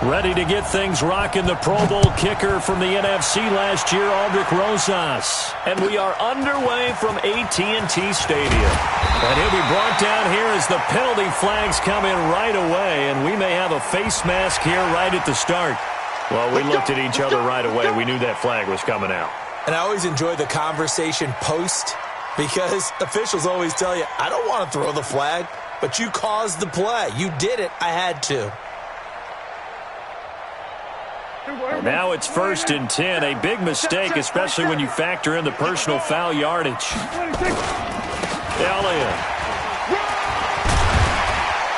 Ready to get things rocking, the Pro Bowl kicker from the NFC last year, Aldrick Rosas. And we are underway from AT&T Stadium. And he'll be brought down here as the penalty flags come in right away, and we may have a face mask here right at the start. Well, we looked at each other right away. We knew that flag was coming out. And I always enjoy the conversation post, because officials always tell you, I don't want to throw the flag, but you caused the play. You did it. I had to. Now it's 1st and 10. A big mistake, especially when you factor in the personal foul yardage. Elliott.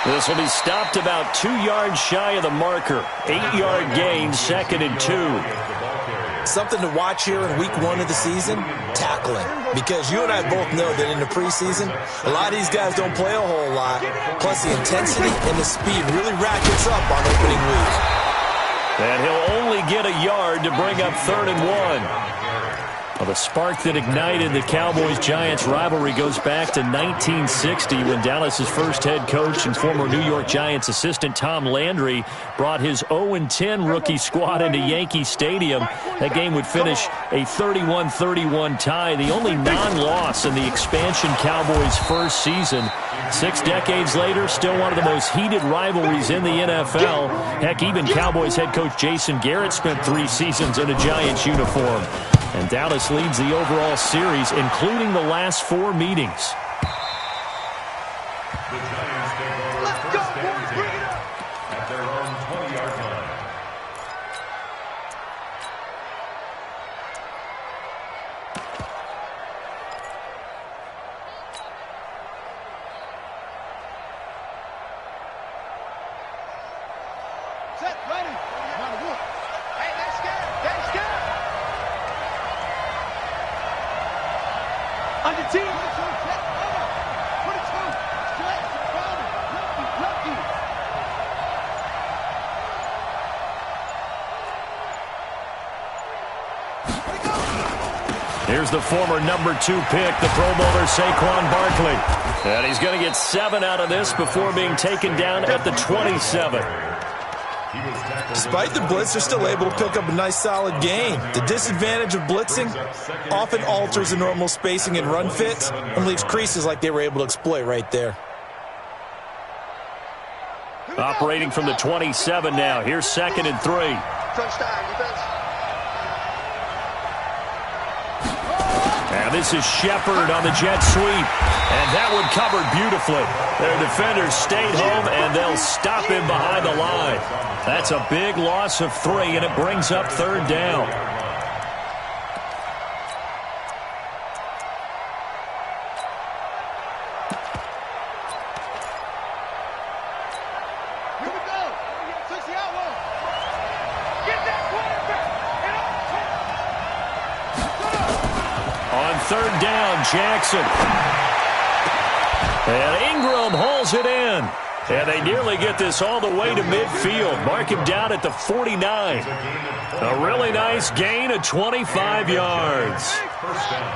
This will be stopped about 2 yards shy of the marker. 8-yard gain, 2nd and 2. Something to watch here in week 1 of the season, tackling. Because you and I both know that in the preseason, a lot of these guys don't play a whole lot. Plus the intensity and the speed really ratchets up on opening week. And he'll only get a yard to bring up 3rd and 1. Well, the spark that ignited the Cowboys-Giants rivalry goes back to 1960 when Dallas's first head coach and former New York Giants assistant Tom Landry brought his 0-10 rookie squad into Yankee Stadium. That game would finish a 31-31 tie, the only non-loss in the expansion Cowboys' first season. 6 decades later, still one of the most heated rivalries in the NFL. Heck, even Cowboys head coach Jason Garrett spent 3 seasons in a Giants uniform. And Dallas leads the overall series, including the last 4 meetings. The Giants take over. Let's go, boys, bring it up. At their own 20-yard line. Set, ready. Hey, let's go. Let's go. Under team. 22. Stretch. Lucky. Here's the former number 2 pick, the Pro Bowler Saquon Barkley. And he's going to get 7 out of this before being taken down at the 27. Despite the blitz, they're still able to pick up a nice solid gain. The disadvantage of blitzing often alters the normal spacing and run fits and leaves creases like they were able to exploit right there. Operating from the 27 now. Here's 2nd and 3. Now this is Shepard on the jet sweep. And that one covered beautifully. Their defenders stayed home, and they'll stop him behind the line. That's a big loss of 3, and it brings up 3rd down. Here we go. Touch the outlaw. Get that quarterback. On 3rd down, Jackson. And Ingram hauls it in. And they nearly get this all the way to midfield. Mark him down at the 49. A really nice gain of 25 yards. First down.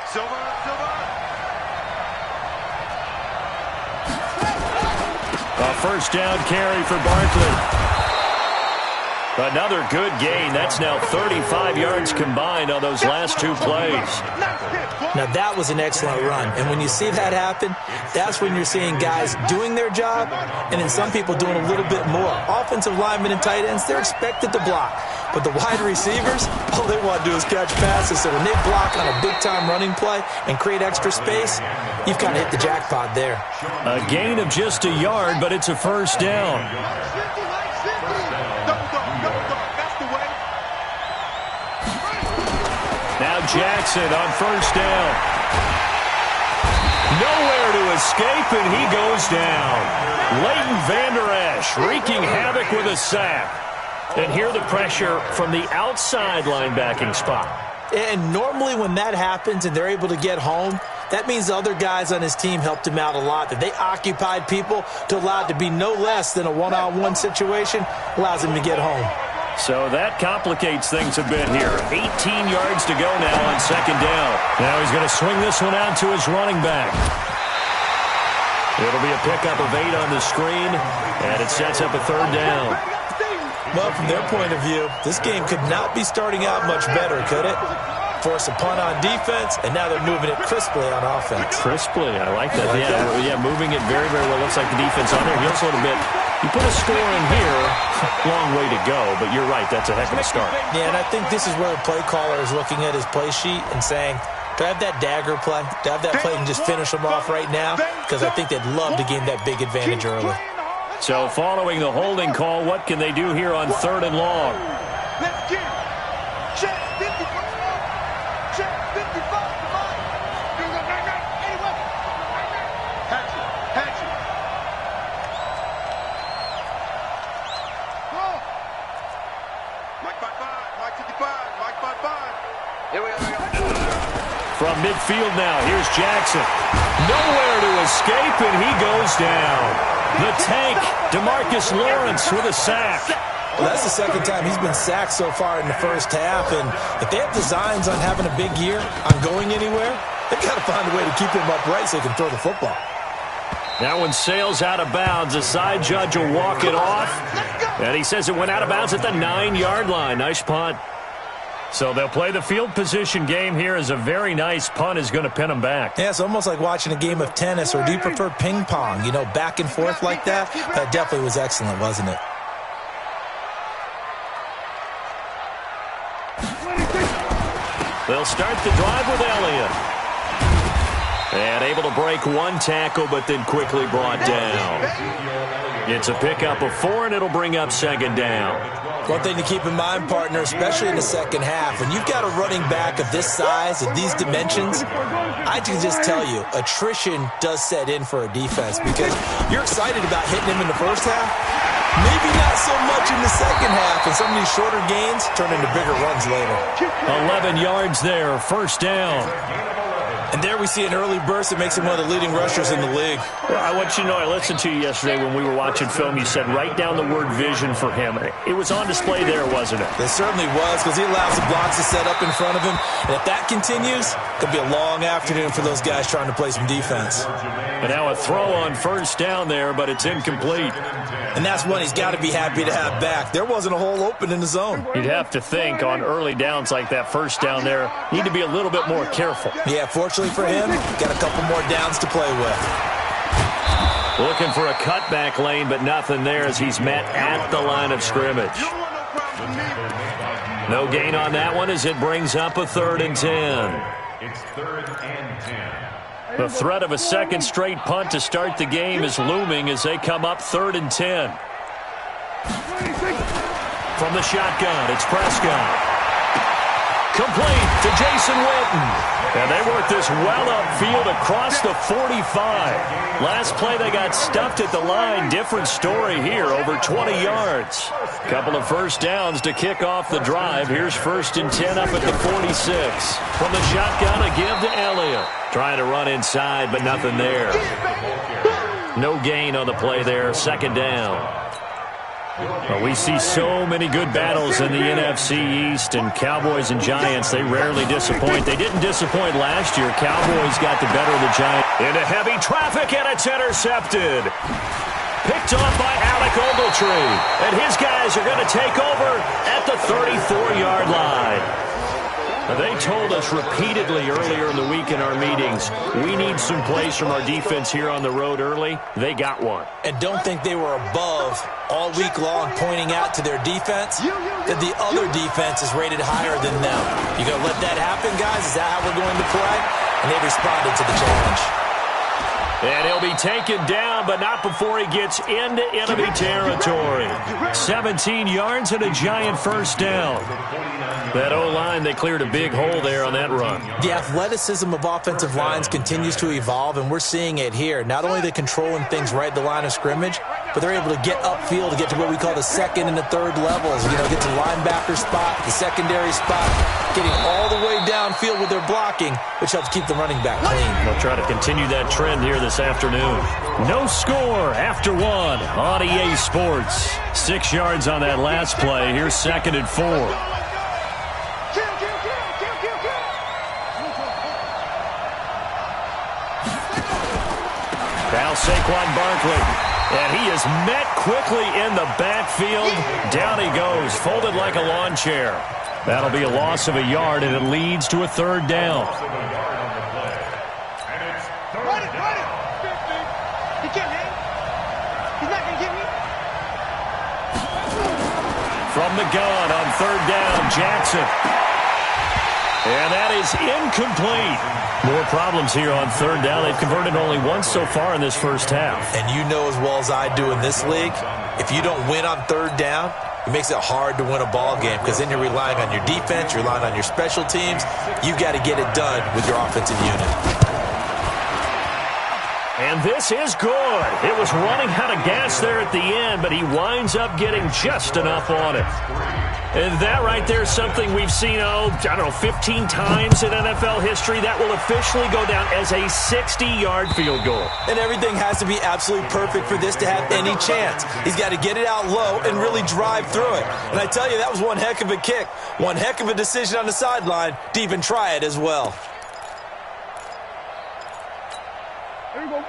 Silver. A 1st down carry for Barkley. Another good gain. That's now 35 yards combined on those last 2 plays. Now that was an excellent run, and when you see that happen, that's when you're seeing guys doing their job and then some people doing a little bit more. Offensive linemen and tight ends, they're expected to block, but the wide receivers, all they want to do is catch passes. So when they block on a big-time running play and create extra space, you've kind of hit the jackpot there. A gain of just a yard, but it's a 1st down. Now Jackson on 1st down. Nowhere to escape, and he goes down. Leighton Vander Esch wreaking havoc with a sack. And here the pressure from the outside linebacking spot. And normally when that happens and they're able to get home, that means the other guys on his team helped him out a lot. That they occupied people to allow it to be no less than a one-on-one situation, allows him to get home. So that complicates things a bit here. 18 yards to go now on 2nd down. Now he's going to swing this one out to his running back. It'll be a pickup of 8 on the screen, and it sets up a 3rd down. Well, from their point of view, this game could not be starting out much better, could it? Force a punt on defense, and now they're moving it crisply on offense. Crisply, I like that. Yeah, moving it very, very well. Looks like the defense on there. Heels a little bit. You put a score in here, long way to go, but you're right, that's a heck of a start. Yeah, and I think this is where the play caller is looking at his play sheet and saying, do I have that dagger play? Do I have that play and just finish them off right now? Because I think they'd love to gain that big advantage early. So following the holding call, what can they do here on 3rd and long? Let's get it. Check 55. Check 55. Come on. Anyway. Hatchet. Mike 5-5. Mike 55. Mike 5-5. Here we go. From midfield now, here's Jackson. Nowhere to escape, and he goes down. The tank, DeMarcus Lawrence with a sack. Well, that's the second time he's been sacked so far in the first half, and if they have designs on having a big year, on going anywhere, they've got to find a way to keep him upright so they can throw the football. That one sails out of bounds. The side judge will walk it off, and he says it went out of bounds at the 9-yard line. Nice punt. So they'll play the field position game here as a very nice punt is going to pin them back. Yeah, it's almost like watching a game of tennis, or do you prefer ping pong? You know, back and forth like that? That definitely was excellent, wasn't it? They'll start the drive with Elliott. And able to break one tackle, but then quickly brought down. It's a pickup of 4, and it'll bring up 2nd down. One thing to keep in mind, partner, especially in the second half, when you've got a running back of this size, of these dimensions, I can just tell you, attrition does set in for a defense because you're excited about hitting him in the first half. Maybe not so much in the second half, and some of these shorter gains turn into bigger runs later. 11 yards there, 1st down. And there we see an early burst that makes him one of the leading rushers in the league. Well, I want you to know, I listened to you yesterday when we were watching film. You said write down the word vision for him. It was on display there, wasn't it? It certainly was, because he allows the blocks to set up in front of him. And if that continues, it could be a long afternoon for those guys trying to play some defense. And now a throw on 1st down there, but it's incomplete. And that's one he's got to be happy to have back. There wasn't a hole open in the zone. You'd have to think on early downs like that 1st down there, need to be a little bit more careful. Yeah, fortunately for him, got a couple more downs to play with. Looking for a cutback lane, but nothing there as he's met at the line of scrimmage. No gain on that one as it brings up a 3rd and 10. It's 3rd and 10. The threat of a second straight punt to start the game is looming as they come up 3rd and 10. From the shotgun, it's Prescott. Complete to Jason Witten. And they work this well upfield across the 45. Last play they got stuffed at the line. Different story here, over 20 yards. Couple of 1st downs to kick off the drive. Here's 1st and 10 up at the 46. From the shotgun, a give to Elliott. Trying to run inside, but nothing there. No gain on the play there. 2nd down. Well, we see so many good battles in the NFC East, and Cowboys and Giants, they rarely disappoint. They didn't disappoint last year. Cowboys got the better of the Giants. Into heavy traffic, and it's intercepted. Picked off by Alec Ogletree. And his guys are going to take over at the 34-yard line. Now, they told us repeatedly earlier in the week in our meetings, we need some plays from our defense here on the road early. They got one. And don't think they were above all week long pointing out to their defense that the other defense is rated higher than them. You going to let that happen, guys? Is that how we're going to play? And they responded to the challenge. And he'll be taken down, but not before he gets into enemy territory. 17 yards and a Giant 1st down. That O-line, they cleared a big hole there on that run. The athleticism of offensive lines continues to evolve, and we're seeing it here. Not only are they controlling things right at the line of scrimmage, but they're able to get upfield to get to what we call the 2nd and the 3rd levels. You know, get to the linebacker spot, the secondary spot, getting all the way downfield with their blocking, which helps keep the running back clean. They'll try to continue that trend here this afternoon. No score after 1 on EA Sports. 6 yards on that last play. Here's 2nd and 4. Now Saquon Barkley. And he is met quickly in the backfield. Down he goes, folded like a lawn chair. That'll be a loss of a yard, and it leads to a third down. Run it. He can't hang. He's not going to get me. From the gun on third down, Jackson. And that is incomplete. More problems here on third down. They've converted only once so far in this first half. And you know as well as I do in this league, if you don't win on third down, it makes it hard to win a ball game because then you're relying on your defense, you're relying on your special teams. You got to get it done with your offensive unit. And this is good. It was running out of gas there at the end, but he winds up getting just enough on it. And that right there is something we've seen, 15 times in NFL history. That will officially go down as a 60-yard field goal. And everything has to be absolutely perfect for this to have any chance. He's got to get it out low and really drive through it. And I tell you, that was one heck of a kick. One heck of a decision on the sideline to even try it as well.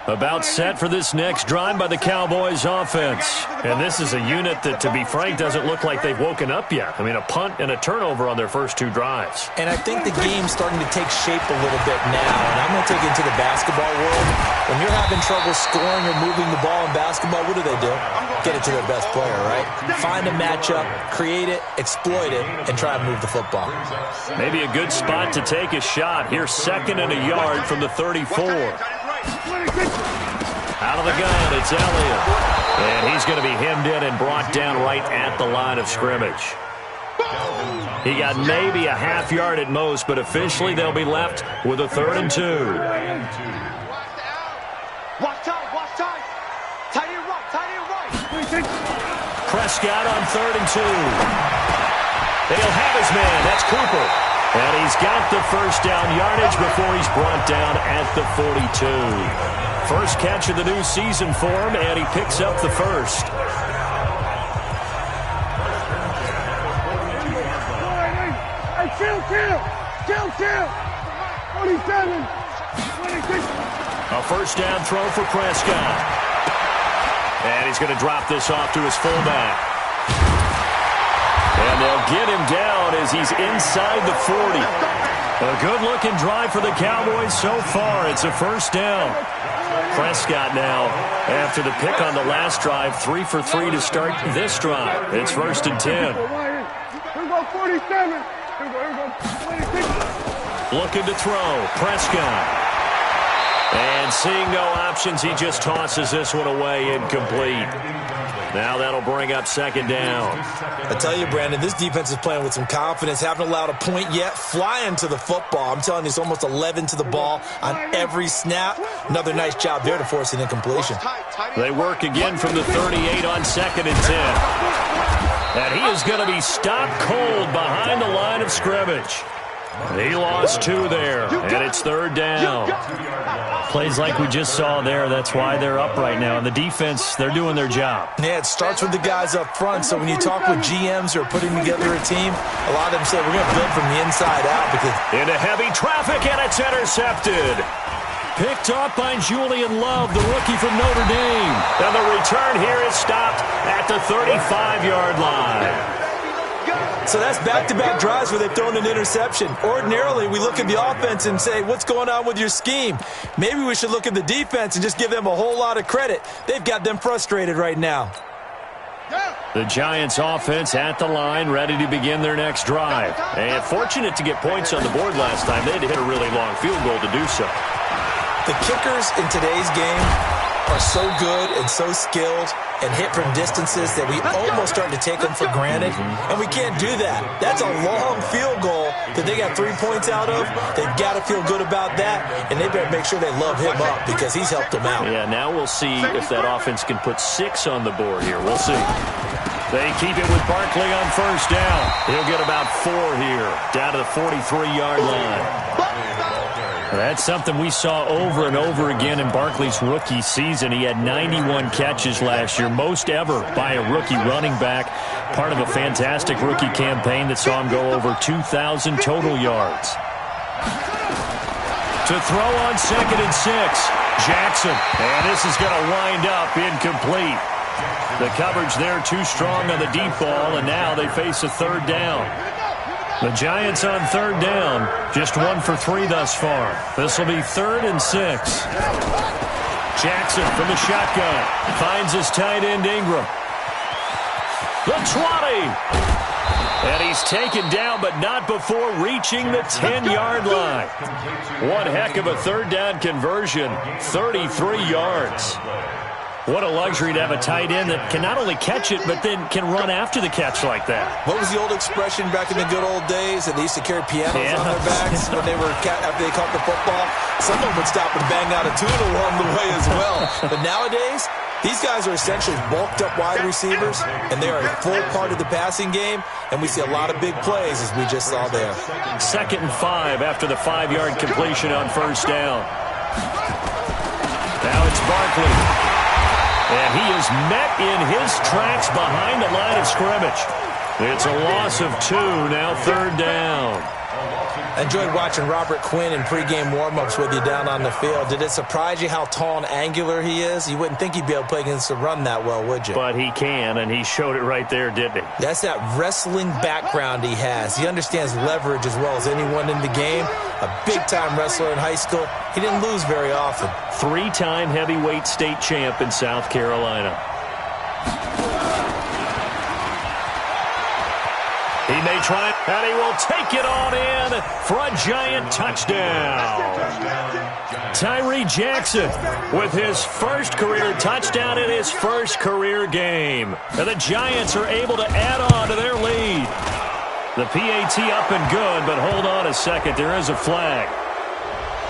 About set for this next drive by the Cowboys offense. And this is a unit that, to be frank, doesn't look like they've woken up yet. I mean, a punt and a turnover on their first two drives. And I think the game's starting to take shape a little bit now. And I'm going to take it into the basketball world. When you're having trouble scoring or moving the ball in basketball, what do? Get it to their best player, right? Find a matchup, create it, exploit it, and try and move the football. Maybe a good spot to take a shot. Here's second and a yard from the 34. Out of the gun, it's Elliott. And he's going to be hemmed in and brought down right at the line of scrimmage. He got maybe a half yard at most, but officially they'll be left with a 3rd and 2. Watch time. Tight end right. Prescott on 3rd and 2. He'll have his man. That's Cooper. And he's got the first down yardage before he's brought down at the 42. First catch of the new season for him, and he picks up the first. Chill. 27. A first down throw for Prescott. And he's going to drop this off to his fullback. And they'll get him down as he's inside the 40. A good-looking drive for the Cowboys so far. It's a first down. Prescott now, after the pick on the last drive, 3 for 3 to start this drive. It's 1st and 10. Here we go, 47. Here we go, 26. Looking to throw. Prescott. And seeing no options, he just tosses this one away, incomplete. Now that'll bring up second down. I tell you, Brandon, this defense is playing with some confidence. Haven't allowed a point yet. Flying to the football. I'm telling you, it's almost 11 to the ball on every snap. Another nice job there to force an incompletion. They work again from the 38 on 2nd and 10. And he is going to be stopped cold behind the line of scrimmage. He lost 2 there, and it's 3rd down. Plays like we just saw there, that's why they're up right now. And the defense, they're doing their job. Yeah, it starts with the guys up front. So when you talk with GMs who are putting together a team, a lot of them say we're going to build from the inside out. Because into heavy traffic, and it's intercepted. Picked off by Julian Love, the rookie from Notre Dame. And the return here is stopped at the 35-yard line. So that's back-to-back drives where they've thrown an interception. Ordinarily, we look at the offense and say, what's going on with your scheme? Maybe we should look at the defense and just give them a whole lot of credit. They've got them frustrated right now. The Giants offense at the line, ready to begin their next drive. And fortunate to get points on the board last time. They had to hit a really long field goal to do so. The kickers in today's game are so good and so skilled and hit from distances that we almost start to take them for granted, and we can't do that. That's a long field goal that they got 3 points out of. They've got to feel good about that, and they better make sure they love him up because he's helped them out. Yeah, now we'll see if that offense can put 6 on the board here. We'll see. They keep it with Barkley on first down. He'll get about 4 here, down to the 43-yard line. That's something we saw over and over again in Barkley's rookie season. He had 91 catches last year, most ever by a rookie running back, part of a fantastic rookie campaign that saw him go over 2,000 total yards. To throw on 2nd and 6. Jackson, and this is going to wind up incomplete. The coverage there too strong on the deep ball, and now they face a third down. The Giants on third down, just 1 for 3 thus far. This will be 3rd and 6. Jackson from the shotgun finds his tight end Ingram. The 20. And he's taken down, but not before reaching the 10-yard line. One heck of a third down conversion, 33 yards. What a luxury to have a tight end that can not only catch it, but then can run after the catch like that. What was the old expression back in the good old days that they used to carry pianos on their backs when they were after they caught the football? Someone would stop and bang out a tune along the way as well. But nowadays, these guys are essentially bulked up wide receivers, and they are a full part of the passing game, and we see a lot of big plays as we just saw there. 2nd and 5 after the 5-yard completion on first down. Now it's Barkley. And he is met in his tracks behind the line of scrimmage. It's a loss of 2, now 3rd down. I enjoyed watching Robert Quinn in pregame warm-ups with you down on the field. Did it surprise you how tall and angular he is? You wouldn't think he'd be able to play against the run that well, would you? But he can, and he showed it right there, didn't he? That's that wrestling background he has. He understands leverage as well as anyone in the game. A big-time wrestler in high school. He didn't lose very often. 3-time heavyweight state champ in South Carolina. He may try, and he will take it on in for a Giant touchdown. Tyree Jackson with his first career touchdown in his first career game. And the Giants are able to add on to their lead. The PAT up and good, but hold on a second. There is a flag.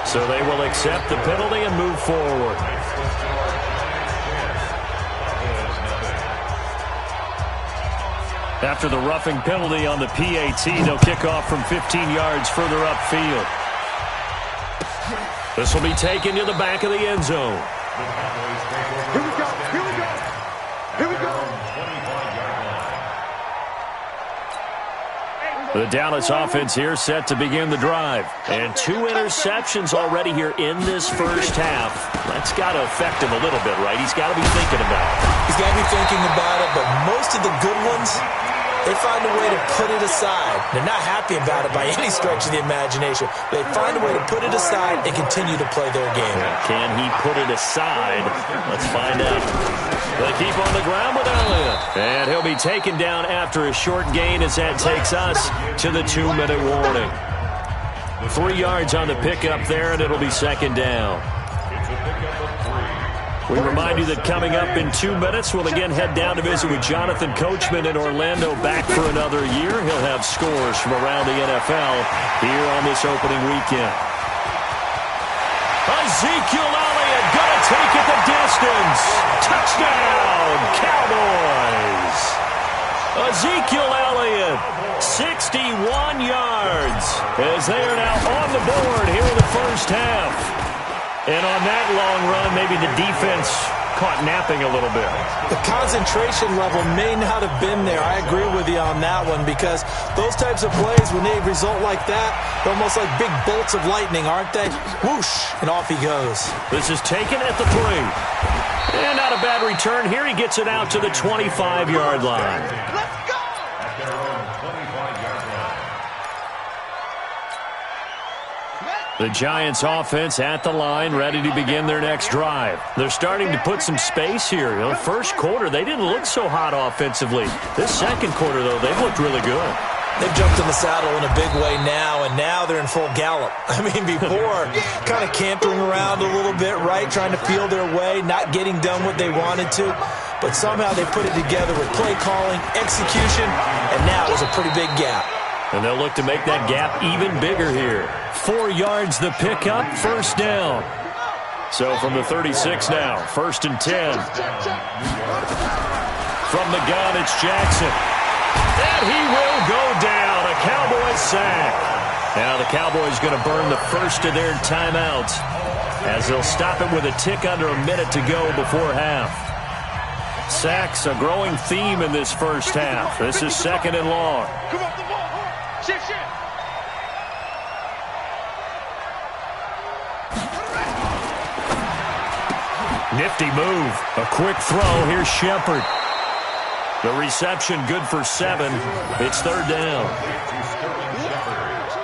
So they will accept the penalty and move forward. After the roughing penalty on the PAT, they'll kick off from 15 yards further upfield. This will be taken to the back of the end zone. Here we go. Here we go. Here we go. The Dallas offense here set to begin the drive. And 2 interceptions already here in this first half. That's got to affect him a little bit, right? He's got to be thinking about it. He's got to be thinking about it, but most of the good ones, they find a way to put it aside. They're not happy about it by any stretch of the imagination. They find a way to put it aside and continue to play their game. Can he put it aside? Let's find out. They keep on the ground with Elliott. And he'll be taken down after a short gain as that takes us to the 2-minute warning. 3 yards on the pickup there, and it'll be 2nd down. We remind you that coming up in 2 minutes, we'll again head down to visit with Jonathan Coachman in Orlando, back for another year. He'll have scores from around the NFL here on this opening weekend. Ezekiel Elliott going to take it the distance. Touchdown, Cowboys. Ezekiel Elliott, 61 yards, as they are now on the board here in the first half. And on that long run, maybe the defense caught napping a little bit. The concentration level may not have been there. I agree with you on that one, because those types of plays, when they result like that, they're almost like big bolts of lightning, aren't they? Whoosh, and off he goes. This is taken at the 3. And not a bad return here. He gets it out to the 25-yard line. Let's go. The Giants offense at the line, ready to begin their next drive. They're starting to put some space here. You know, first quarter, they didn't look so hot offensively. This second quarter, though, they've looked really good. They've jumped in the saddle in a big way now, and now they're in full gallop. I mean, before, kind of cantering around a little bit, right, trying to feel their way, not getting done what they wanted to. But somehow they put it together with play calling, execution, and now there's a pretty big gap. And they'll look to make that gap even bigger here. 4 yards the pickup, first down. So from the 36 now, 1st and 10. From the gun, it's Jackson. And he will go down. A Cowboys sack. Now the Cowboys going to burn the first of their timeouts, as they'll stop it with a tick under a minute to go before half. Sacks, a growing theme in this first half. This is 2nd and long. Come on, the ball. Shift. Nifty move. A quick throw. Here's Shepard. The reception good for 7. It's third down.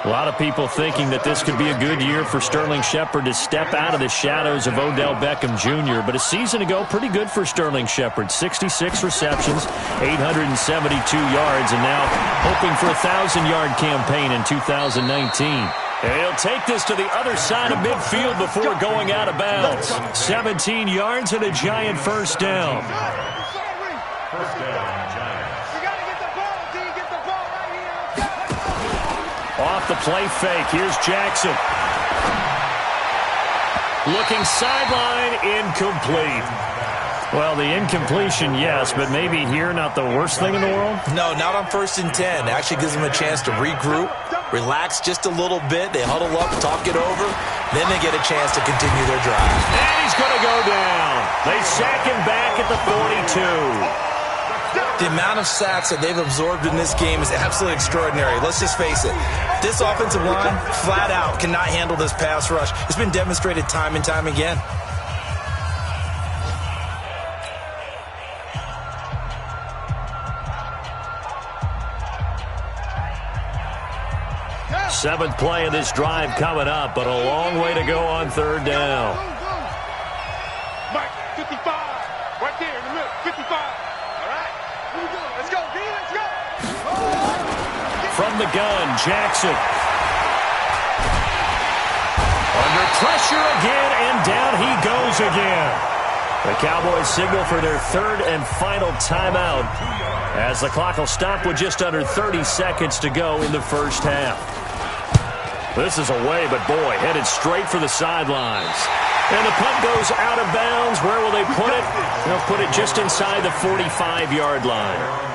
A lot of people thinking that this could be a good year for Sterling Shepard to step out of the shadows of Odell Beckham Jr. But a season ago, pretty good for Sterling Shepard. 66 receptions, 872 yards, and now hoping for a 1,000-yard campaign in 2019. And he'll take this to the other side of midfield before going out of bounds. 17 yards and a giant first down. First down, Giants. You got to get the ball, D. Get the ball right here. Off the play fake, here's Jackson. Looking sideline, incomplete. Well, the incompletion, yes, but maybe here not the worst thing in the world? No, not on 1st and 10. Actually gives them a chance to regroup, relax just a little bit. They huddle up, talk it over. Then they get a chance to continue their drive. And he's going to go down. They sack him back at the 42. The amount of sacks that they've absorbed in this game is absolutely extraordinary. Let's just face it. This offensive line, flat out, cannot handle this pass rush. It's been demonstrated time and time again. Seventh play of this drive coming up, but a long way to go on third down. Mike, 55. Right there in the middle, 55. All right. Here we go. Let's go, D. Let's go. From the gun, Jackson. Under pressure again, and down he goes again. The Cowboys signal for their third and final timeout as the clock will stop with just under 30 seconds to go in the first half. This is away, but boy, headed straight for the sidelines. And the punt goes out of bounds. Where will they put it? They'll put it just inside the 45-yard line.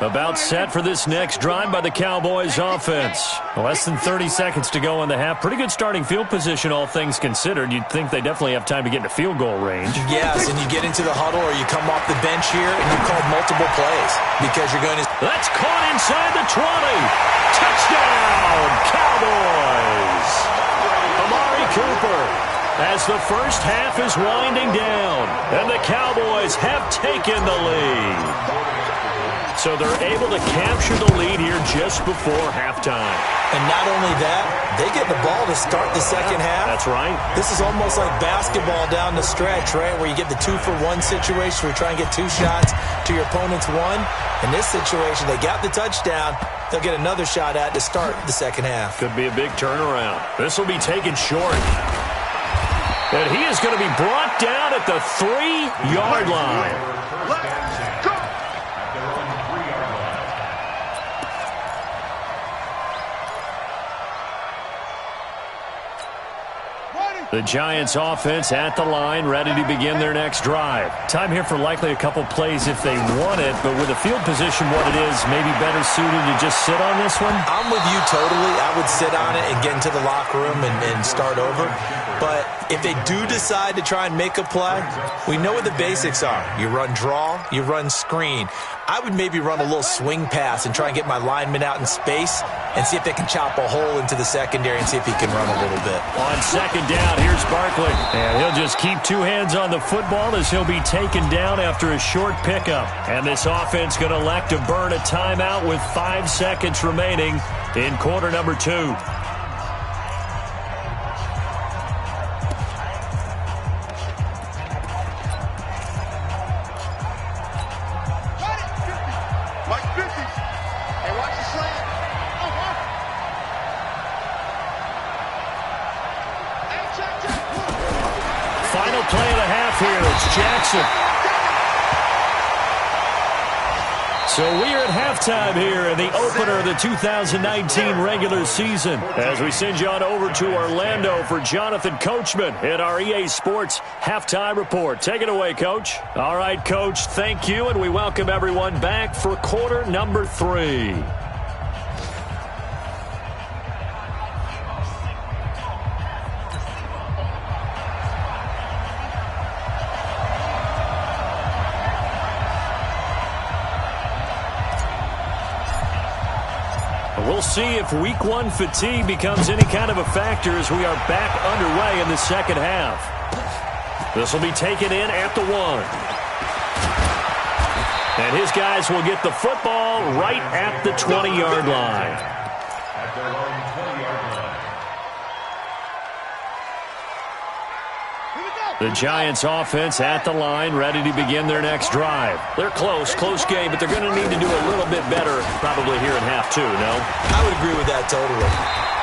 About set for this next drive by the Cowboys offense. Less than 30 seconds to go in the half. Pretty good starting field position, all things considered. You'd think they definitely have time to get into field goal range. Yes, and you get into the huddle or you come off the bench here and you call multiple plays because you're going to... That's caught inside the 20. Touchdown, Cowboys. Amari Cooper as the first half is winding down. And the Cowboys have taken the lead. So they're able to capture the lead here just before halftime. And not only that, they get the ball to start the second half. That's right. This is almost like basketball down the stretch, right, where you get the 2-for-1 situation where you try and get 2 shots to your opponent's 1. In this situation, they got the touchdown. They'll get another shot at to start the second half. Could be a big turnaround. This will be taken short. And he is going to be brought down at the 3-yard line. The Giants offense at the line, ready to begin their next drive. Time here for likely a couple plays if they want it, but with the field position what it is, maybe better suited to just sit on this one? I'm with you totally. I would sit on it and get into the locker room and start over. But if they do decide to try and make a play, we know what the basics are. You run draw, you run screen. I would maybe run a little swing pass and try and get my lineman out in space and see if they can chop a hole into the secondary and see if he can run a little bit. On second down, here's Barkley. And he'll just keep 2 hands on the football as he'll be taken down after a short pickup. And this offense going to elect to burn a timeout with 5 seconds remaining in quarter number 2. Final play of the half here. It's Jackson. So we are at halftime here in the opener of the 2019 regular season as we send you on over to Orlando for Jonathan Coachman at our EA Sports Halftime Report. Take it away, Coach. All right, Coach, thank you, and we welcome everyone back for quarter number 3. We'll see if Week 1 fatigue becomes any kind of a factor as we are back underway in the second half. This will be taken in at the 1. And his guys will get the football right at the 20-yard line. At their own 20-yard line. The Giants offense at the line, ready to begin their next drive. They're close game, but they're going to need to do a little bit better probably here in half 2, no? I would agree with that totally.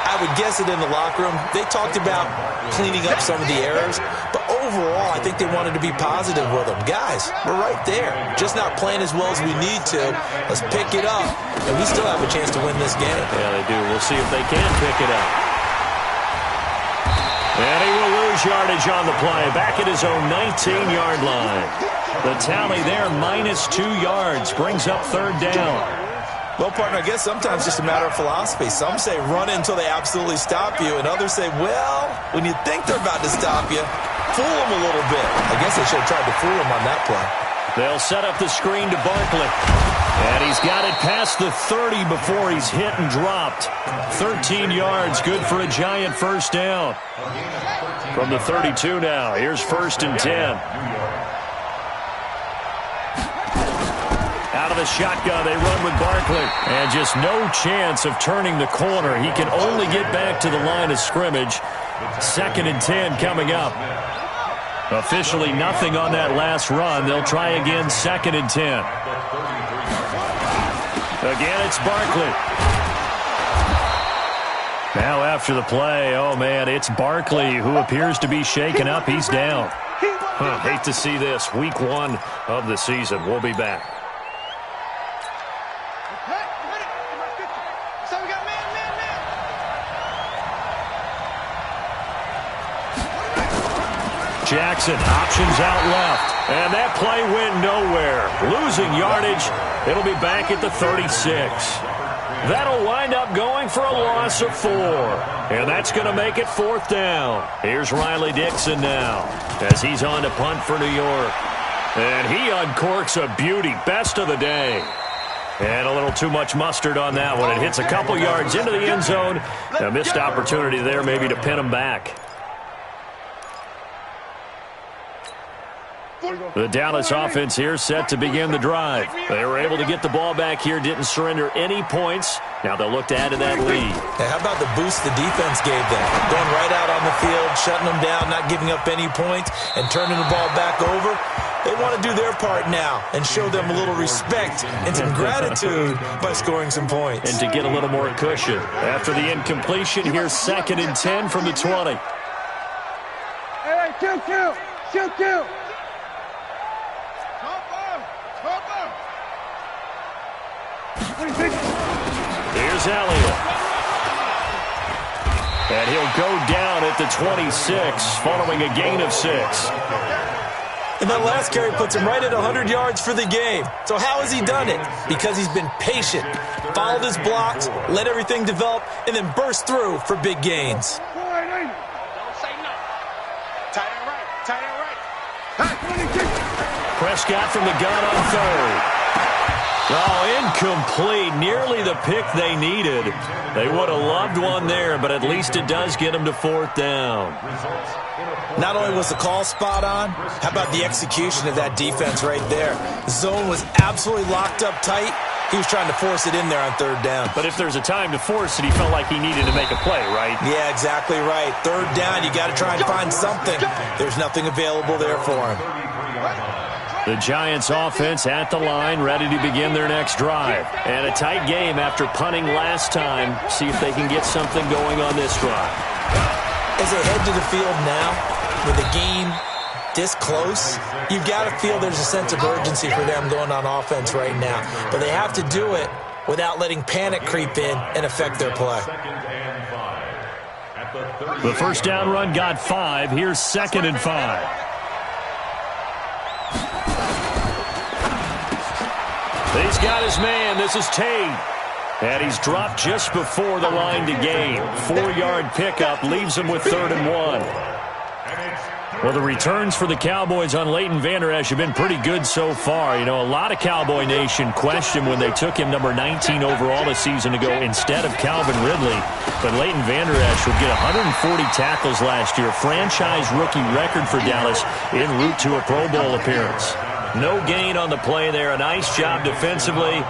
I would guess it in the locker room. They talked about cleaning up some of the errors, but overall, I think they wanted to be positive with them. Guys, we're right there. Just not playing as well as we need to. Let's pick it up, and we still have a chance to win this game. Yeah, they do. We'll see if they can pick it up. And he will lose yardage on the play, back at his own 19-yard line. The tally there, -2 yards, brings up third down. Well, partner, I guess sometimes it's just a matter of philosophy. Some say run until they absolutely stop you, and others say, well, when you think they're about to stop you, fool them a little bit. I guess they should have tried to fool them on that play. They'll set up the screen to Barkley. And he's got it past the 30 before he's hit and dropped. 13 yards, good for a Giant first down. From the 32 now, here's 1st and 10. Out of the shotgun, they run with Barkley. And just no chance of turning the corner. He can only get back to the line of scrimmage. 2nd and 10 coming up. Officially nothing on that last run. They'll try again, 2nd and 10. Again, it's Barkley. Now after the play, oh man, it's Barkley who appears to be shaken up. He's down. Hate to see this. Week 1 of the season. We'll be back. Jackson, options out left. And that play went nowhere. Losing yardage. It'll be back at the 36. That'll wind up going for a loss of 4. And that's going to make it 4th down. Here's Riley Dixon now as he's on to punt for New York. And he uncorks a beauty. Best of the day. And a little too much mustard on that one. It hits a couple yards into the end zone. A missed opportunity there maybe to pin him back. The Dallas offense here set to begin the drive. They were able to get the ball back here, didn't surrender any points. Now they'll look to add to that lead. Hey, how about the boost the defense gave them? Going right out on the field, shutting them down, not giving up any points, and turning the ball back over. They want to do their part now and show them a little respect and some gratitude by scoring some points. And to get a little more cushion. After the incompletion, here's 2nd and 10 from the 20. Hey, shoot. Here's Elliott. And he'll go down at the 26 following a gain of 6. And that last carry puts him right at 100 yards for the game. So how has he done it? Because he's been patient, followed his blocks, let everything develop, and then burst through for big gains. Prescott from the gun on 3rd. Oh, incomplete. Nearly the pick they needed. They would have loved one there, but at least it does get them to 4th down. Not only was the call spot on, how about the execution of that defense right there? The zone was absolutely locked up tight. He was trying to force it in there on 3rd down. But if there's a time to force it, he felt like he needed to make a play, right? Yeah, exactly right. 3rd down, you got to try and find something. There's nothing available there for him. The Giants offense at the line, ready to begin their next drive. And a tight game after punting last time. See if they can get something going on this drive. As they head to the field now, with the game this close, you've got to feel there's a sense of urgency for them going on offense right now. But they have to do it without letting panic creep in and affect their play. The first down run got 5. Here's 2nd and 5. He's got his man. This is Tate. And he's dropped just before the line to gain. 4-yard pickup leaves him with 3rd and 1. Well, the returns for the Cowboys on Leighton Vander Esch have been pretty good so far. You know, a lot of Cowboy Nation questioned when they took him number 19 overall a season ago instead of Calvin Ridley. But Leighton Vander Esch would get 140 tackles last year, franchise rookie record for Dallas en route to a Pro Bowl appearance. No gain on the play there. A nice job defensively,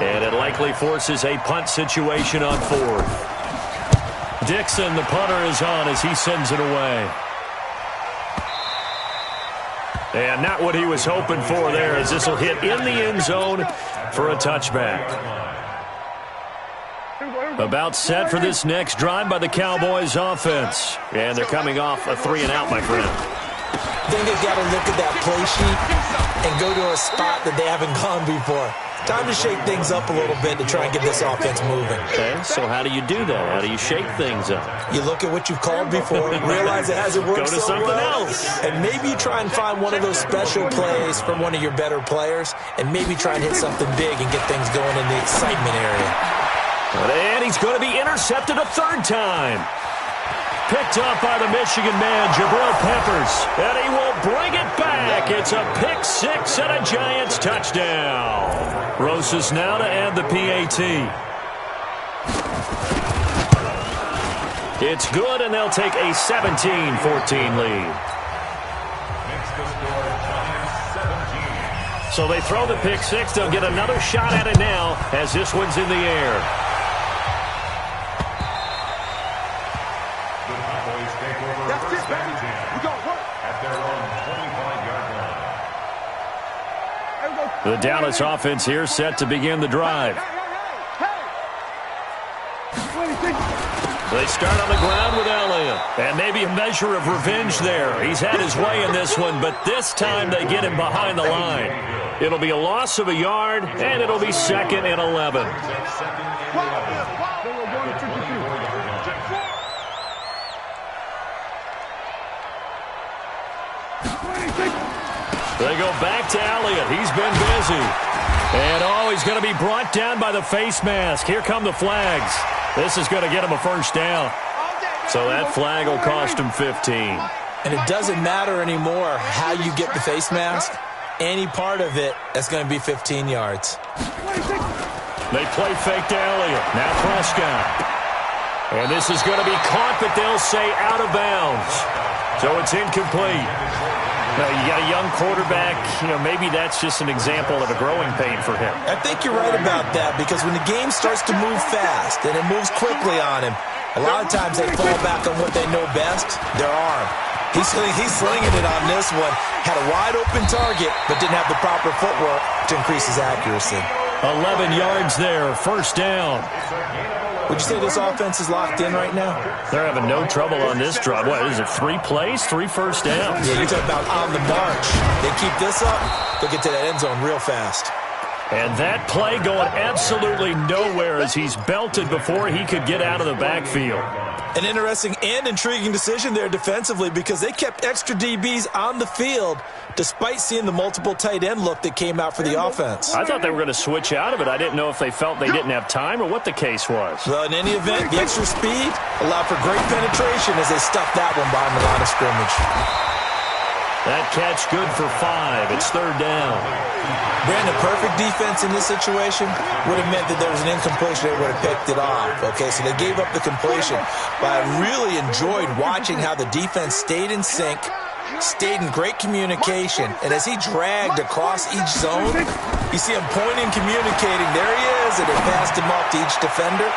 and it likely forces a punt situation on fourth. Dixon, the punter, is on as he sends it away. And not what he was hoping for there, as this will hit in the end zone for a touchback. About set for this next drive by the Cowboys offense. And they're coming off a 3-and-out, my friend. I think they've got to look at that play sheet and go to a spot that they haven't gone before. Time to shake things up a little bit to try and get this offense moving. Okay, so how do you do that? How do you shake things up? You look at what you've called before, realize it hasn't worked Go to something else. and maybe you try and find one of those special plays from one of your better players, and maybe try and hit something big and get things going in the excitement area. And he's going to be intercepted a third time. Picked up by the Michigan man, Jabril Peppers. And he will bring it back. It's a pick six and a Giants touchdown. Rosas now to add the PAT. It's good, and they'll take a 17-14 lead. So they throw the pick six. They'll get another shot at it now as this one's in the air. That's it, baby. We got work. At their own 25-yard line. The Dallas offense here set to begin the drive. They start on the ground with Elliott. And maybe a measure of revenge there. He's had his way in this one, but this time they get him behind the line. It'll be a loss of a yard, and it'll be 2nd and 11. They go back to Elliott. He's been busy. And, he's going to be brought down by the face mask. Here come the flags. This is going to get him a first down. So that flag will cost him 15. And it doesn't matter anymore how you get the face mask. Any part of it is going to be 15 yards. They play fake to Elliott. Now Prescott. And this is going to be caught, but they'll say out of bounds. So it's incomplete. You got a young quarterback, maybe that's just an example of a growing pain for him. I think you're right about that, because when the game starts to move fast and it moves quickly on him, a lot of times they fall back on what they know best, their arm. He's slinging it on this one. Had a wide open target, but didn't have the proper footwork to increase his accuracy. 11 yards there, first down. Would you say this offense is locked in right now? They're having no trouble on this drive. What is it, 3 plays, 3 first downs? Yeah, you're talking about on the march. They keep this up, they'll get to that end zone real fast. And that play going absolutely nowhere as he's belted before he could get out of the backfield. An interesting and intriguing decision there defensively, because they kept extra DBs on the field despite seeing the multiple tight end look that came out for the offense. I thought they were going to switch out of it. I didn't know if they felt they didn't have time or what the case was. Well, in any event, the extra speed allowed for great penetration as they stuffed that one behind the line of scrimmage. That catch good for 5. It's third down. Brandon, perfect defense in this situation would have meant that there was an incompletion. They would have picked it off. Okay, so they gave up the completion. But I really enjoyed watching how the defense stayed in sync, stayed in great communication. And as he dragged across each zone, you see him pointing, communicating. There he is, and it passed him off to each defender.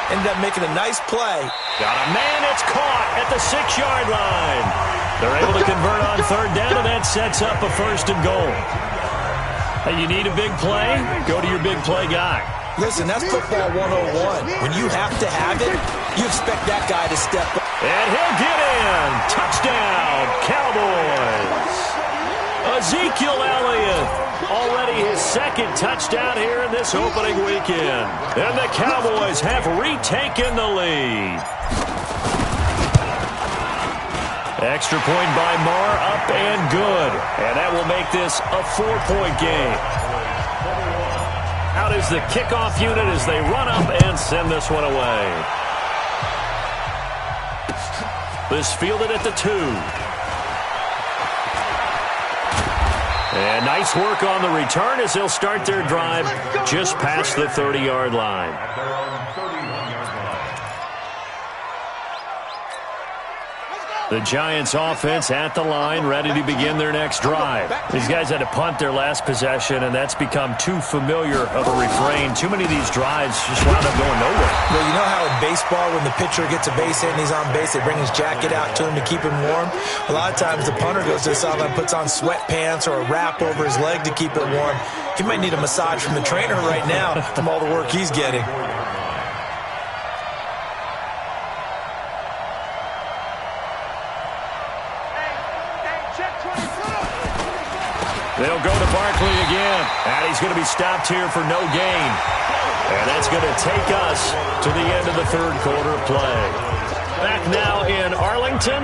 Ended up making a nice play. Got a man, it's caught at the 6-yard line. They're able to convert on third down, and that sets up a 1st and goal. Hey, you need a big play? Go to your big play guy. Listen, that's football 101. When you have to have it, you expect that guy to step up. And he'll get in. Touchdown, Cowboys. Ezekiel Elliott, already his 2nd touchdown here in this opening weekend. And the Cowboys have retaken the lead. Extra point by Marr, up and good. And that will make this a 4-point game. Out is the kickoff unit as they run up and send this one away. This fielded at the 2. And nice work on the return as they'll start their drive just past the 30-yard line. At their own 31-yard line. The Giants offense at the line, ready to begin their next drive. These guys had to punt their last possession, and that's become too familiar of a refrain. Too many of these drives just wound up going nowhere. Well, you know how in baseball, when the pitcher gets a base hit and he's on base, they bring his jacket out to him to keep him warm? A lot of times the punter goes to the sideline, puts on sweatpants or a wrap over his leg to keep it warm. He might need a massage from the trainer right now from all the work he's getting. They'll go to Barkley again, and he's going to be stopped here for no gain. And that's going to take us to the end of the third quarter play. Back now in Arlington,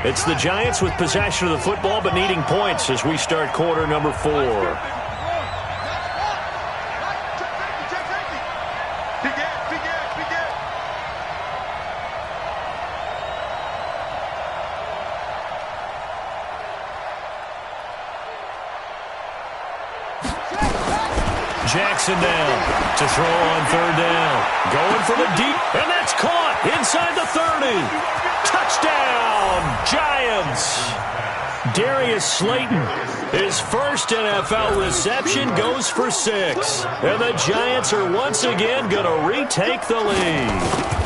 it's the Giants with possession of the football but needing points as we start quarter number 4. Jackson down to throw on third down. Going for the deep, and that's caught inside the 30. Touchdown, Giants. Darius Slayton, his first NFL reception, goes for 6. And the Giants are once again going to retake the lead.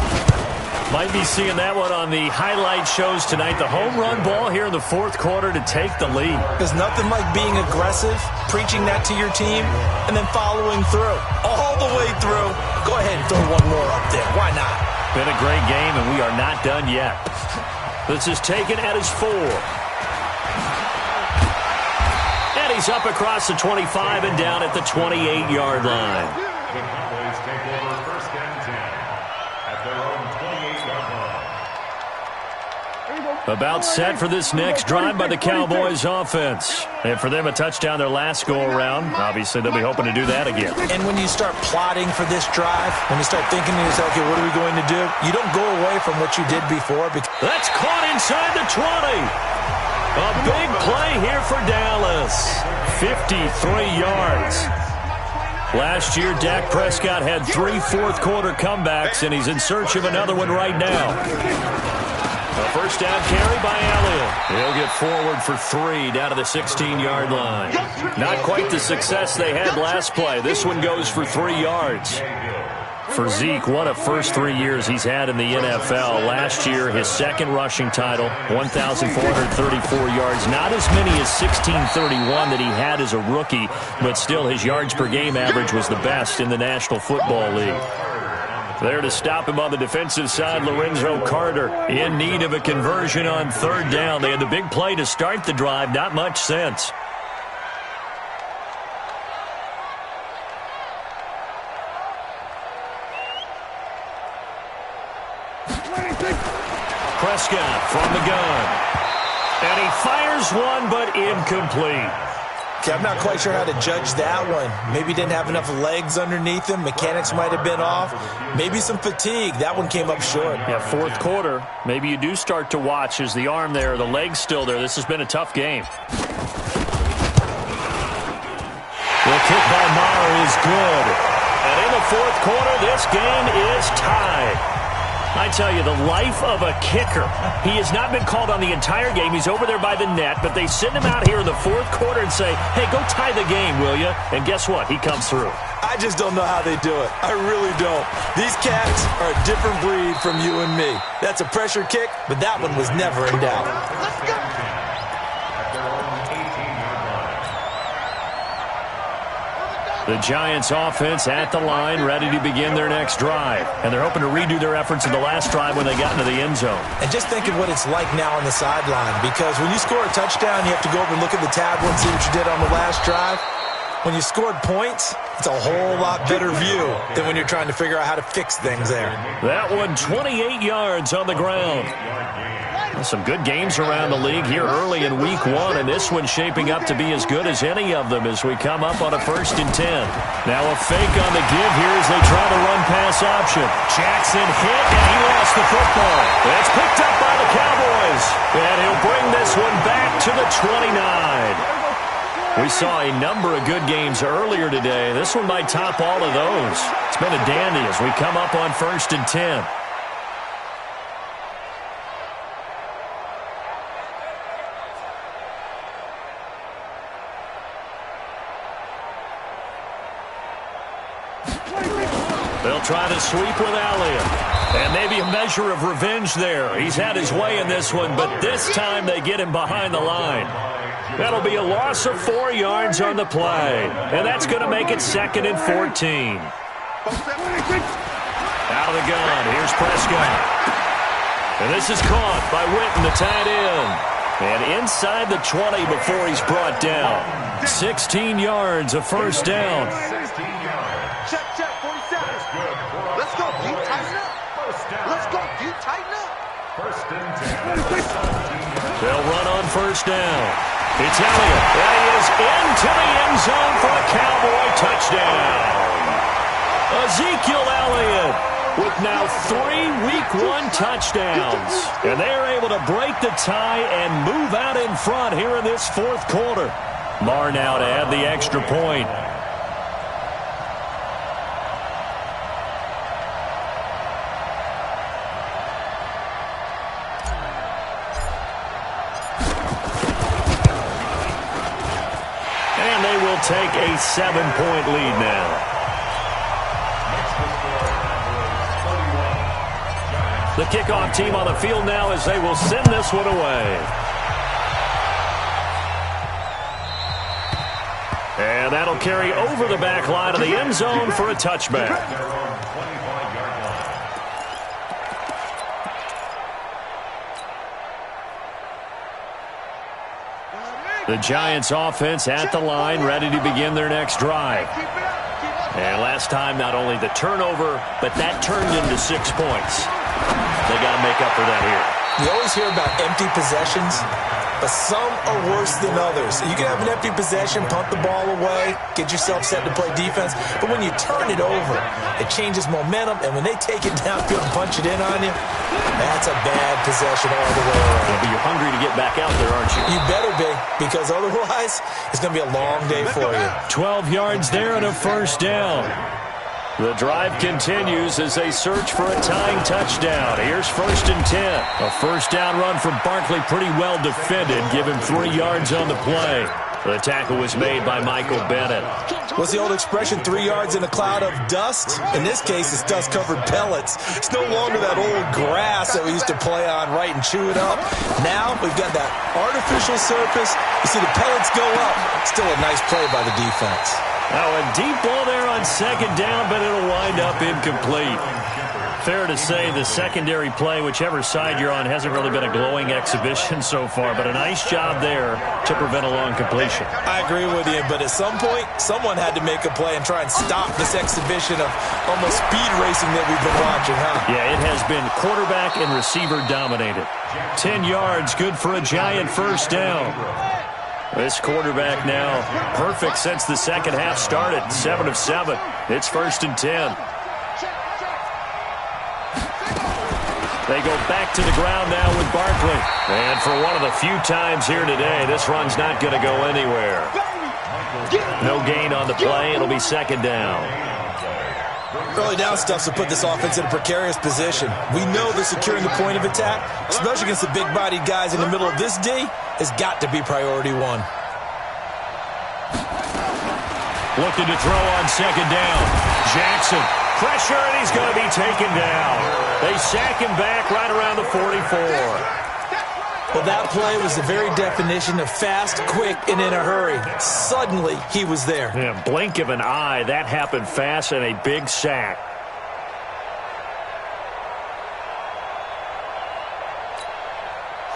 Might be seeing that one on the highlight shows tonight. The home run ball here in the fourth quarter to take the lead. There's nothing like being aggressive, preaching that to your team, and then following through. All the way through. Go ahead and throw one more up there. Why not? Been a great game, and we are not done yet. This is taken at his 4. And he's up across the 25 and down at the 28-yard line. The Cowboys take over first and 10 at their own 28-yard line. About set for this next drive by the Cowboys offense. And for them, a touchdown their last go-around. Obviously, they'll be hoping to do that again. And when you start plotting for this drive, when you start thinking to yourself, okay, what are we going to do? You don't go away from what you did before. That's caught inside the 20. A big play here for Dallas. 53 yards. Last year, Dak Prescott had 3 fourth-quarter comebacks, and he's in search of another one right now. A first down carry by Elliott. He'll get forward for 3 down to the 16-yard line. Not quite the success they had last play. This one goes for 3 yards. For Zeke, what a first 3 years he's had in the NFL. Last year, his second rushing title, 1,434 yards. Not as many as 1,631 that he had as a rookie, but still his yards per game average was the best in the National Football League. There to stop him on the defensive side, Lorenzo Carter in need of a conversion on third down. They had the big play to start the drive, not much sense. Prescott from the gun. And he fires one, but incomplete. Okay, I'm not quite sure how to judge that one. Maybe didn't have enough legs underneath him. Mechanics might have been off. Maybe some fatigue. That one came up short. Yeah, fourth quarter. Maybe you do start to watch as the arm there, the leg's still there. This has been a tough game. The kick by Maher is good. And in the fourth quarter, this game is tied. I tell you, the life of a kicker. He has not been called on the entire game. He's over there by the net, but they send him out here in the fourth quarter and say, hey, go tie the game, will you? And guess what? He comes through. I just don't know how they do it. I really don't. These cats are a different breed from you and me. That's a pressure kick, but that one was never in doubt. Let's go. The Giants offense at the line, ready to begin their next drive. And they're hoping to redo their efforts in the last drive when they got into the end zone. And just think of what it's like now on the sideline, because when you score a touchdown, you have to go over and look at the tablet and see what you did on the last drive. When you scored points, it's a whole lot better view than when you're trying to figure out how to fix things there. That one, 28 yards on the ground. Some good games around the league here early in week 1, and this one's shaping up to be as good as any of them as we come up on a 1st and 10. Now a fake on the give here as they try the run-pass option. Jackson hit, and he lost the football. It's picked up by the Cowboys, and he'll bring this one back to the 29. We saw a number of good games earlier today. This one might top all of those. It's been a dandy as we come up on 1st and 10. They'll try to sweep with Elliott. And maybe a measure of revenge there. He's had his way in this one, but this time they get him behind the line. That'll be a loss of 4 yards on the play. And that's going to make it 2nd and 14. Out of the gun, here's Prescott. And this is caught by Witten, the tight end. And inside the 20 before he's brought down. 16 yards, a first down. Check, 47. Let's go, deep, tighten up. Let's go, deep, tighten up. 1st and 10. They'll run on first down. It's Elliott. And he is into the end zone for a Cowboy touchdown. Ezekiel Elliott with now 3 Week 1 touchdowns. And they are able to break the tie and move out in front here in this 4th quarter. Marr now to add the extra point. Take a 7-point lead now. The kickoff team on the field now as they will send this one away. And that'll carry over the back line of the end zone for a touchback. The Giants offense at the line, ready to begin their next drive. And last time, not only the turnover, but that turned into 6 points. They got to make up for that here. You always hear about empty possessions, but some are worse than others. You can have an empty possession, punt the ball away, get yourself set to play defense, but when you turn it over, it changes momentum, and when they take it downfield and punch it in on you, that's a bad possession all the way around. Yeah, but you're hungry to get back out there, aren't you? You better be, because otherwise, it's going to be a long day for you. 12 yards there and a first down. The drive continues as they search for a tying touchdown. Here's 1st and 10. A first down run from Barkley, pretty well defended. Give him 3 yards on the play. The tackle was made by Michael Bennett. What's the old expression, 3 yards in a cloud of dust? In this case, it's dust-covered pellets. It's no longer that old grass that we used to play on, right, and chew it up. Now we've got that artificial surface. You see the pellets go up. Still a nice play by the defense. Now a deep ball there on 2nd down, but it'll wind up incomplete. Fair to say the secondary play, whichever side you're on, hasn't really been a glowing exhibition so far, but a nice job there to prevent a long completion. I agree with you, but at some point, someone had to make a play and try and stop this exhibition of almost speed racing that we've been watching, huh? Yeah, it has been quarterback and receiver dominated. 10 yards, good for a Giant first down. This quarterback now perfect since the second half started. 7 of 7. It's 1st and 10. They go back to the ground now with Barkley. And for one of the few times here today, this run's not going to go anywhere. No gain on the play. It'll be 2nd down. Early down stuff to put this offense in a precarious position. We know that securing the point of attack, especially against the big-bodied guys in the middle of this D, has got to be priority 1. Looking to throw on 2nd down. Jackson. Pressure, and he's going to be taken down. They sack him back right around the 44. Well, that play was the very definition of fast, quick, and in a hurry. Suddenly, he was there. Yeah, blink of an eye. That happened fast and a big sack.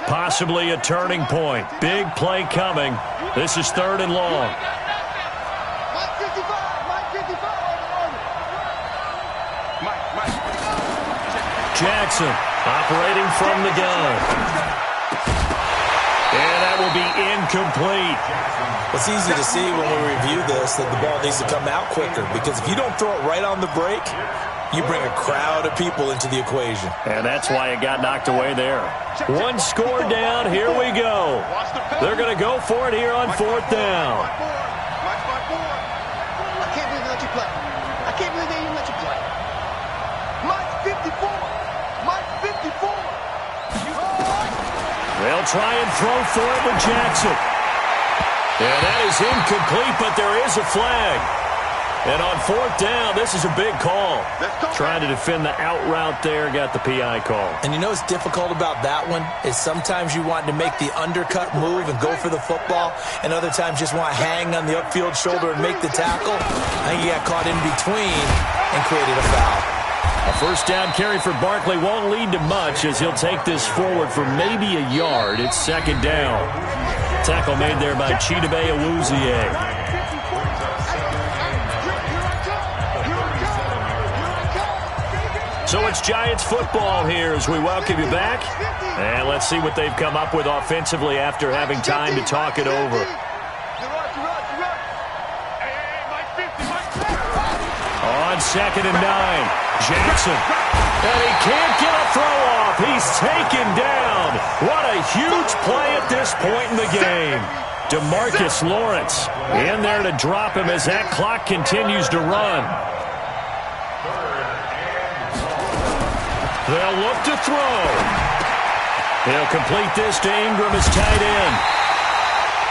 Possibly a turning point. Big play coming. This is 3rd and long. Jackson operating from the gun. And that will be incomplete. It's easy to see when we review this that the ball needs to come out quicker, because if you don't throw it right on the break, you bring a crowd of people into the equation. And that's why it got knocked away there. One score down. Here we go. They're going to go for it here on fourth down. I can't believe they let you play. I can't believe they even let you play. Mike 54. Mike 54. They'll try and throw for it with Jackson. And that is incomplete, but there is a flag. And on fourth down, this is a big call. Trying to defend the out route there, got the PI call. And you know what's difficult about that one is sometimes you want to make the undercut move and go for the football, and other times just want to hang on the upfield shoulder and make the tackle. I think he got caught in between and created a foul. A first down carry for Barkley won't lead to much as he'll take this forward for maybe a yard. It's second down. Tackle made there by Chidobe Awuzie. So it's Giants football here as we welcome you back. And let's see what they've come up with offensively after having time to talk it over. On 2nd and 9, Jackson. And he can't get a throw off. He's taken down. What a huge play at this point in the game. DeMarcus Lawrence in there to drop him as that clock continues to run. They'll look to throw. He'll complete this to Ingram as tight end.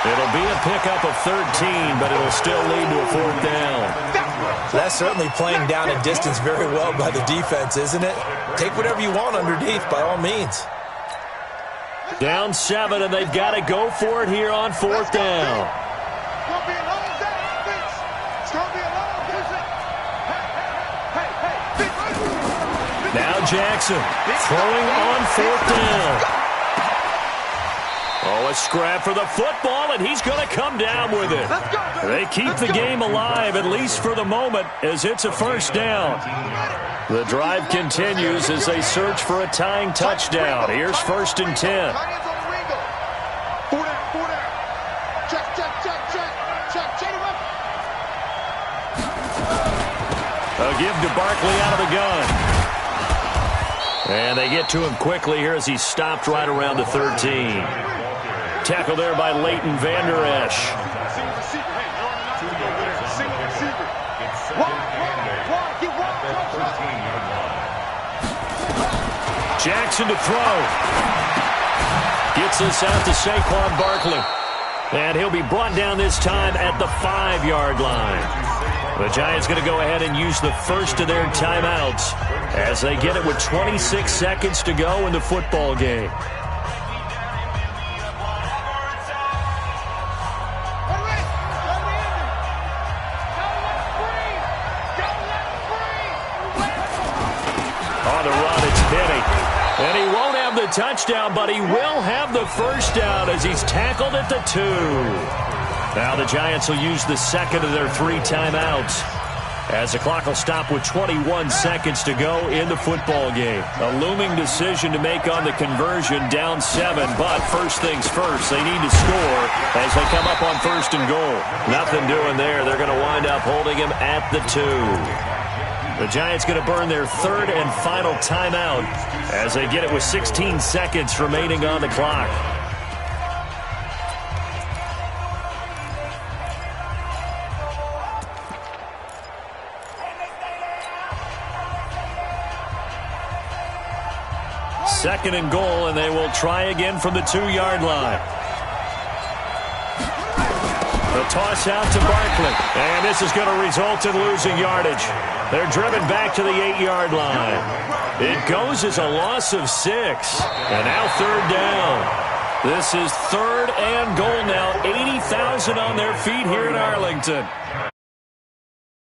It'll be a pickup of 13, but it'll still lead to a fourth down. That's certainly playing down a distance very well by the defense, isn't it? Take whatever you want underneath, by all means. Down 7, and they've got to go for it here on fourth down. Now Jackson throwing on fourth down. Oh, a scrap for the football, and he's going to come down with it. They keep the game alive, at least for the moment, as it's a first down. The drive continues as they search for a tying touchdown. Here's 1st and 10. A give to Barkley out of the gun. And they get to him quickly here as he's stopped right around the 13. Tackle there by Leighton Vander Esch. Jackson to throw. Gets this out to Saquon Barkley. And he'll be brought down this time at the 5-yard line. The Giants going to go ahead and use the first of their timeouts as they get it with 26 seconds to go in the football game. On the run, it's Penny. And he won't have the touchdown, but he will have the first down as he's tackled at the 2. Now the Giants will use the second of their 3 timeouts as the clock will stop with 21 seconds to go in the football game. A looming decision to make on the conversion, down 7, but first things first, they need to score as they come up on 1st and goal. Nothing doing there. They're going to wind up holding him at the 2. The Giants going to burn their 3rd and final timeout as they get it with 16 seconds remaining on the clock. Second and goal, and they will try again from the 2-yard line. The toss out to Barkley, and this is going to result in losing yardage. They're driven back to the 8-yard line. It goes as a loss of 6, and now 3rd down. This is 3rd and goal now. 80,000 on their feet here in Arlington.